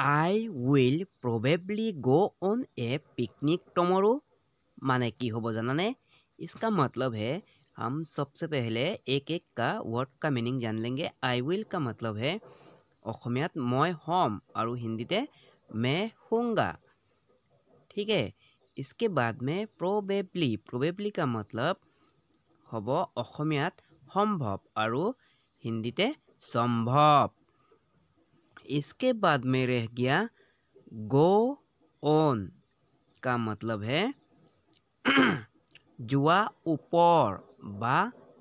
I will probably go on a picnic tomorrow। माने की होबो जानाने? इसका मतलब है हम सबसे पहले एक एक का वर्ड का मीनिंग जान लेंगे। I will का मतलब है অসমীয়াত মই হম और हिंदीते मैं होऊंगा। ठीक है, इसके बाद में प्रोबेबली का मतलब होबो অসমীয়াत সম্ভৱ और हिंदीते संभव। इसके बाद में रह गया गो ऑन का मतलब है जुआ ऊपर बा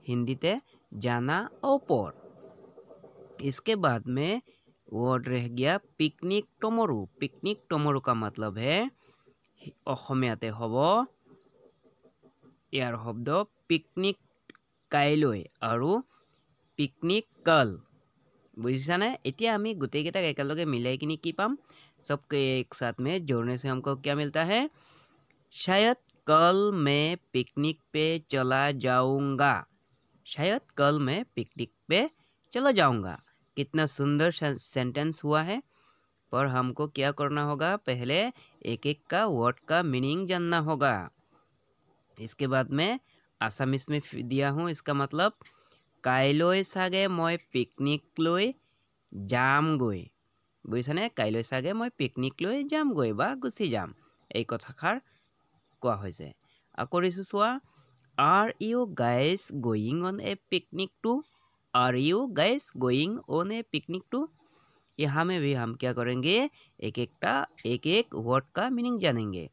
हिंदीते जाना ऊपर। इसके बाद में वर्ड रह गया पिकनिक टमोरो का मतलब है অসমীয়াতে হব ইয়াৰ শব্দ পিকনিক কাইলৈ আৰু পিকনিক কাল। बुझिसाने? এতিয়া আমি গোটেই কেইটাক একেলগে মিলাই কিনি কি পাম? सबके एक साथ में जोड़ने से हमको क्या मिलता है? शायद कल मैं पिकनिक पे चला जाऊंगा। शायद कल मैं पिकनिक पे चला जाऊंगा। कितना सुंदर सेंटेंस हुआ है। पर हमको क्या करना होगा? पहले एक एक का वर्ड का मीनिंग जानना होगा। इसके बाद में आसामीस में दिया हूँ। इसका मतलब काइলৈ सागे मैं पिकनिक लय जामगৈ। बुझिसाने? काइলৈ सागे मैं पिकनिक लय जामगৈ बा गुसि जाम। এই কথাষাৰ কোৱা হৈছে। আকৌ দিছো চোৱা, Are you guys going on a picnic too? Are you guys going on a picnic too? यहाँ में भी हम क्या करेंगे? एक एक वर्ड का मीनिंग जानेंगे।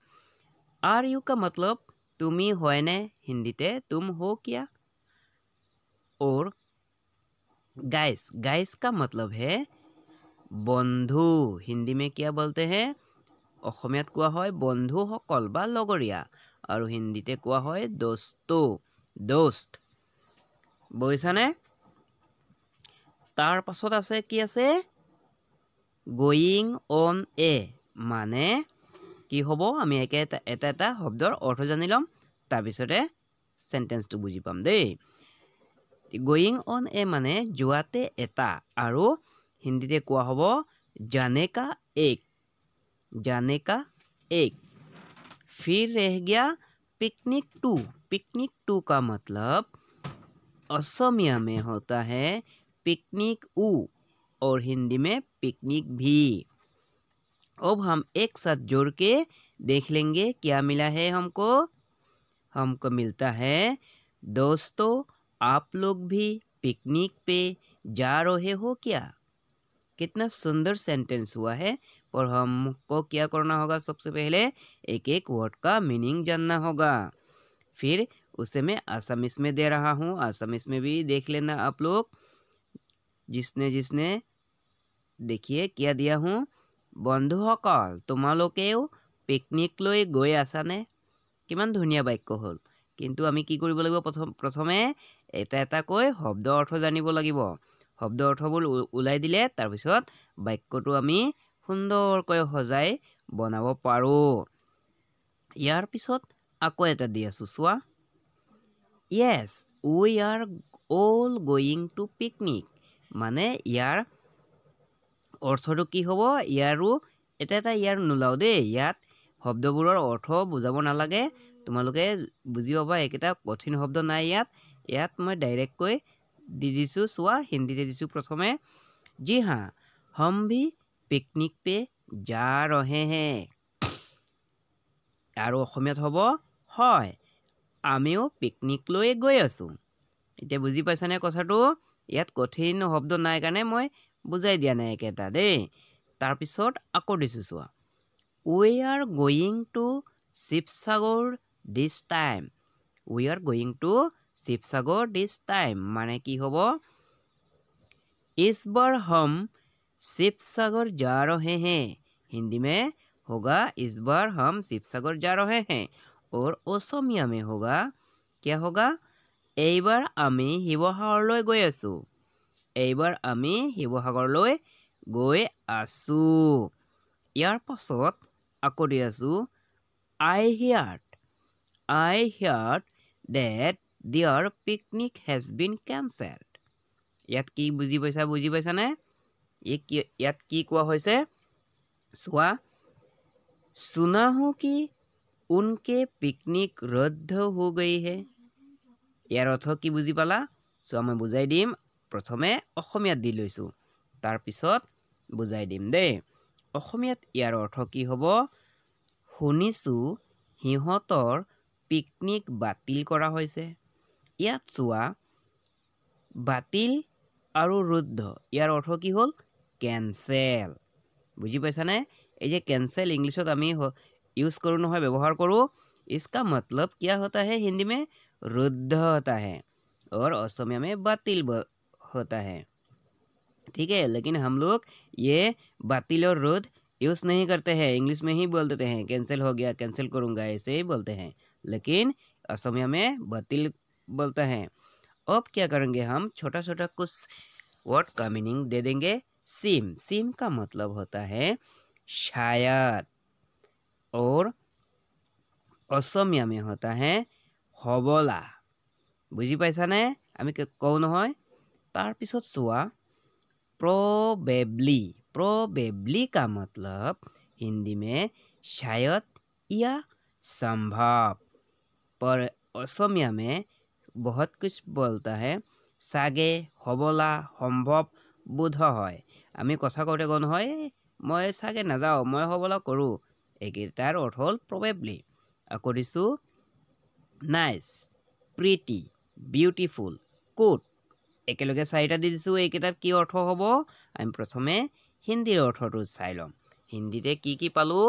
Are you का मतलब तुम्ही होय ने? हिंदीते तुम हो क्या? और गाइस का मतलब है बंधु। हिंदी में क्या बोलते हैं? অসমীয়াত কোৱা হয় বন্ধু সকল বা লগৰীয়া আৰু হিন্দীতে কোৱা হয় দোস্ত। বুজিছানে? তাৰ পাছত আছে কি আছে? গোয়িং অন এ মানে কি হ'ব? আমি এটা শব্দৰ অৰ্থ জানি লম, তাৰ পিছতে সেন্টেন্সটো বুজি পাম দেই। গোয়িং অন এ মানে যোৱাতে এটা আৰু হিন্দীতে কোৱা হ'ব जाने का एक। फिर रह गया पिकनिक टू का मतलब असमिया में होता है पिकनिक और हिंदी में पिकनिक भी। अब हम एक साथ जोड़ के देख लेंगे क्या मिला है हमको मिलता है दोस्तों आप लोग भी पिकनिक पे जा रहे हो क्या? कितना सुंदर सेंटेंस हुआ है। और हमको क्या करना होगा? सबसे पहले एक एक वर्ड का मीनिंग जानना होगा। फिर उसे मैं आसामीस में दे रहा हूँ, आसामीस में भी देख लेना आप लोग। जिसने देखिए क्या दिया हूँ, बंधुসকল তোমালোকেও পিকনিক লৈ গৈ আছানে? কিমান ধুনীয়া বাক্য হ'ল। কিন্তু আমি কি কৰিব লাগিব? প্ৰথমে এটা কৈ শব্দ অৰ্থ জানিব লাগিব। শব্দ অৰ্থবোৰ উলাই দিলে তাৰ পিছত বাক্যটো আমি সুন্দৰকৈ সজাই বনাব পাৰো। ইয়াৰ পিছত আকৌ এটা দি আছো চোৱা। Yes, we are all going to picnic। মানে ইয়াৰ অৰ্থটো কি হ'ব? ইয়াৰো এটা ইয়াৰ নোলাও দেই। ইয়াত শব্দবোৰৰ অৰ্থ বুজাব নালাগে, তোমালোকে বুজি পাবা। এইকেইটা কঠিন শব্দ নাই ইয়াত মই ডাইৰেক্টকৈ দি দিছো চোৱা। হিন্দীতে দিছো প্ৰথমে। जी हाँ, हम भी पिकनिक पे जा रहे हैं। আৰু অসমীয়াত হ'ব হয় আমিও পিকনিক লৈ গৈ আছো। এতিয়া বুজি পাইছানে কথাটো? ইয়াত কঠিন শব্দ নাই কাৰণে মই বুজাই দিয়া নাই একেটা দেই। তাৰ পিছত আকৌ দিছো চোৱা। We are going to Sivasagar this time। We are going to Sivasagar this time মানে কি হ'ব? इस बार हम शिवसागर जा रहे हैं। हिंदी में होगा इस बार हम शिवसागर जा रहे हैं। और असमिया में होगा क्या होगा? এইবাৰ আমি শিৱসাগৰলৈ গৈ আছো। এইবাৰ আমি শিৱসাগৰলৈ গৈ আছো। ইয়াৰ পাছত আকৌ দি আছো I heard that their picnic has been cancelled। ইয়াত কি বুজি পাইছানে? ইয়াত কি কোৱা হৈছে? चुआ सुना हूँ कि उनके पिकनिक रद्द हो गई है ইয়াৰ অৰ্থ কি বুজি পালা চোৱা মই বুজাই দিম প্ৰথমে অসমীয়াত দি লৈছো তাৰ পিছত বুজাই দিম দেই অসমীয়াত ইয়াৰ অৰ্থ কি হ'ব শুনিছো সিহঁতৰ পিকনিক বাতিল কৰা হৈছে ইয়াত চোৱা বাতিল আৰু ৰুদ্ধ ইয়াৰ অৰ্থ কি হ'ল কেনসেল বুজি পাইছানে এই যে कैंसिल इंग्लिशत আমি यूज करू নহয় व्यवहार करू इसका मतलब क्या होता है हिंदी में रद्द होता है और असमिया में बातिल होता है ठीक है लेकिन हम लोग ये बातिल और रद्द यूज नहीं करते हैं इंग्लिश में ही बोल देते हैं कैंसिल हो गया कैंसिल करूंगा ऐसे ही बोलते हैं लेकिन असमिया में बातिल बोलता है अब क्या करेंगे हम छोटा छोटा कुछ वर्ड का मीनिंग दे देंगे सिम सिम का मतलब होता है शायद और असमिया में होता है हबला बुझी पाइछाने आमी कौ নহয় तार पिছত चुआ प्रोबेबली का मतलब हिंदी में शायद या संभव पर असमिया में बहुत कुछ बोलता है सागे हबला संभव बोध হয় আমি কথা কওঁতে গণ হয় মই সাগে নাযাও মই হবলা কৰো একেটাৰ অৰ্থ হ'ল probably আকৌ দিছো নাইস প্ৰিটি বিউটিফুল কুড একেলগে চাৰিটা দি দিছো এইকেটাৰ কি অৰ্থ হ'ব আমি প্ৰথমে হিন্দীৰ অৰ্থটো চাই লম হিন্দীতে কি পালো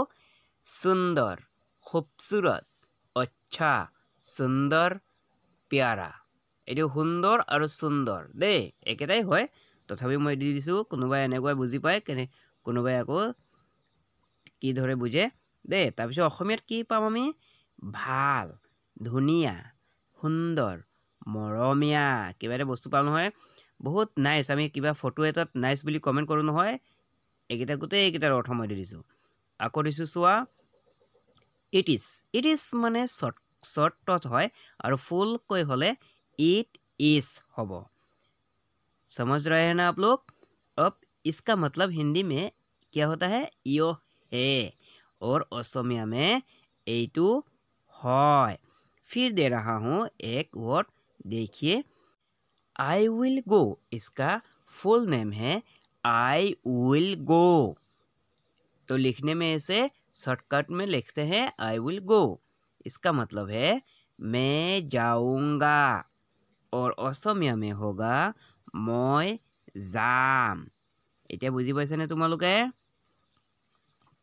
সুন্দৰ খুবসুৰত अच्छा সুন্দৰ প্যাৰা এটো সুন্দৰ আৰু সুন্দৰ দে একেটাই হয় তথাপি মই দি দিছো কোনোবাই এনেকৈ বুজি পায় কেনে কোনোবাই আকৌ কি ধৰে বুজে দে তাৰপিছত অসমীয়াত কি পাম আমি ভাল ধুনিয়া সুন্দৰ মৰমিয়া কিবা এটা বস্তু পাম নহয় বহুত নাইস আমি কিবা ফটো এটাত নাইস বুলি কমেন্ট কৰো নহয় একেটা গোটেই একেটাৰ অৰ্থ মই দি দিছো আকৌ দিছো চোৱা ইট ইজ মানে শৰ্টত হয় আৰু ফুল কৈ হলে इट इज होबो समझ रहे हैं ना आप लोग अब इसका मतलब हिंदी में क्या होता है यो है और असमिया में एटू है फिर दे रहा हूं एक वर्ड देखिए आई विल गो इसका फुल नेम है आई विल गो तो लिखने में इसे शॉर्टकट में लिखते हैं आई विल गो इसका मतलब है मैं जाऊंगा और असमिया में होगा মই যাম এতিয়া বুজি পাইছানে তোমালোকে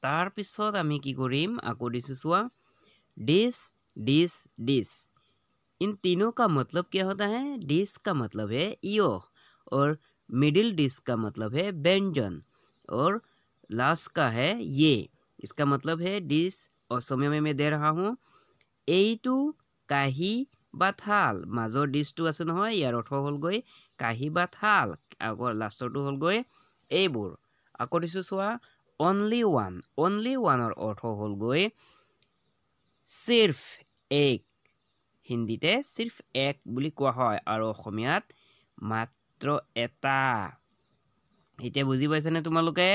তাৰ পিছত আমি কি কৰিম আকৌ দিছো চোৱা डिश इन तीनों का मतलब क्या होता है डिश का मतलब है यो और मिडिल डिश का मतलब है व्यंजन और लास्ट का है ये इसका मतलब है डिश असमिया में मैं दे रहा हूँ এইটো কাহি বা থাল মাজৰ ডিশটো আছে নহয় ইয়াৰ অৰ্থ হ'ল গৈ কাহি বা থাল আকৌ লাষ্টৰটো হ'ল গৈ এইবোৰ আকৌ দিছো চোৱা only one অৰ্থ হ'ল গৈ सिर्फ एक হিন্দীতে सिर्फ एक বুলি কোৱা হয় আৰু অসমীয়াত মাত্ৰ এটা এতিয়া বুজি পাইছানে তোমালোকে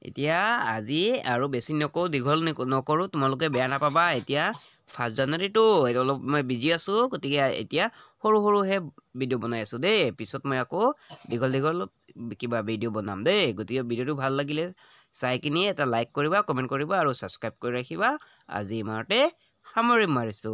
এতিয়া আজি আৰু বেছি নকও দীঘল নকৰো তোমালোকে বেয়া নাপাবা এতিয়া 1 জানুৱাৰী তো অলপ মই বিজি আছো গতিকে এতিয়া সৰু হে ভিডিও বনাই আছো দে পিছত মই আকৌ দীঘল কিবা ভিডিও বনাম দে গতিকে ভিডিওটো ভাল লাগিলে চাই কিনি এটা লাইক কৰিবা কমেন্ট কৰিবা আৰু সাবস্ক্ৰাইব কৰি ৰাখিবা আজি ইমানতে সামৰি মাৰিছো